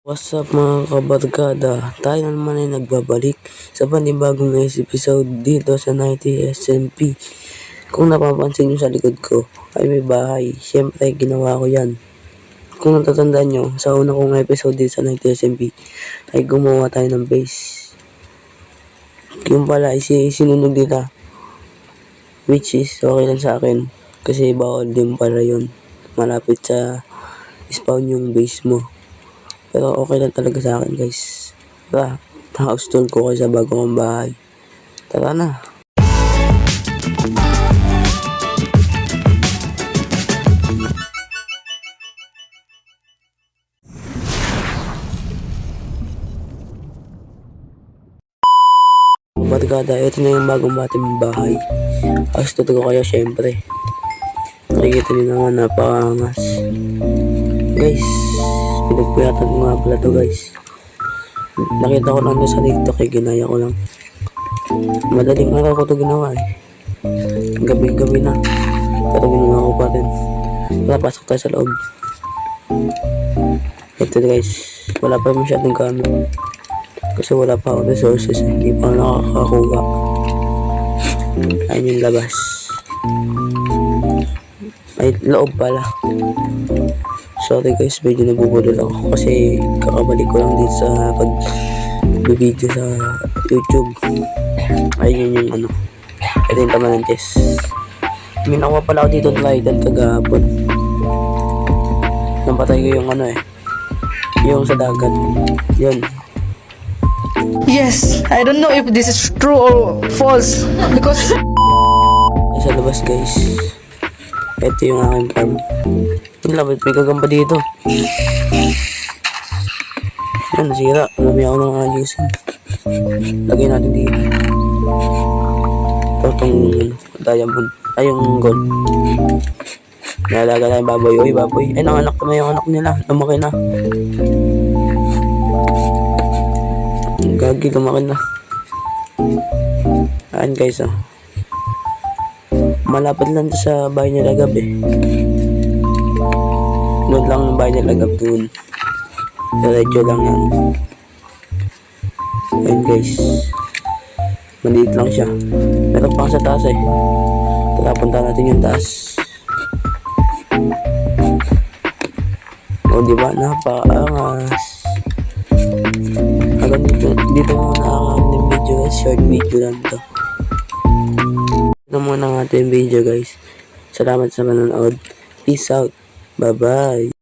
What's up mga kabarkada? Tayo na naman ay nagbabalik sa panibagong episode dito sa 90 SMP. Kung napapansin nyo sa likod ko ay may bahay. Siyempre ginawa ko yan. Kung natatandaan nyo, sa una kong episode dito sa 90 SMP ay gumawa tayo ng base. Yung pala ay sinunod nila, which is okay lang sa akin kasi bawal din pala yun. Malapit sa spawn yung base mo. Pero okay lang talaga sa akin guys. Tara, house tour ko kayo sa bago kong bahay. Tara na. Barkada, ito na yung bagong bating bahay. House tour ko kayo syempre. Nakikita nyo naman napakangas. Guys, pinagpuyatan ko nga pala to guys. Nakita ko lang doon sa TikTok eh, ginaya ko lang. Madaling araw ko to ginawa eh. Gabi-gabi na. Pero ginawa ko pa rin. Tara, pasok tayo sa loob. Ito guys, wala pa masyadong gamit. Kasi wala pa ako resources eh. Hindi pa ako nakakakuha. Ayun yung labas. Ay, loob pala. Sorry guys, medyo nabubulol ako kasi kakabalik ko lang din sa pag-video sa YouTube. Ayun yung ano. Ito yung tama ng chest. May nakuha pala ako dito trident kagahapon. Nampatay ko yung ano eh. Yung sa dagat. Yun. Yes, I don't know if this is true or false because Ay, sa labas guys. Ito yung aking farm. Yung labas, may gagamba dito. Yan, nasira. Marami ako nang ayusin. Lagay natin dito. Ito itong diamond. Ay, yung gold. Nalaga na yung baboy. Uy, baboy. Ay, nanganak ko na yung anak nila. Lumaki na. Gagi, lumaki na. Ayan guys, oh. Malapit lang sa bahay nila gabi. Doon lang ng bahay nila gabi doon. Diretso lang yan. Ayun guys. Maliit lang siya. Meron pa sa taas eh. Tara, punta natin yung taas. O diba? Napakaangas. Hanggang dito muna ang ating video guys. Short video lang to. Ito muna ang ating video guys. Salamat sa panonood. Peace out. Bye bye.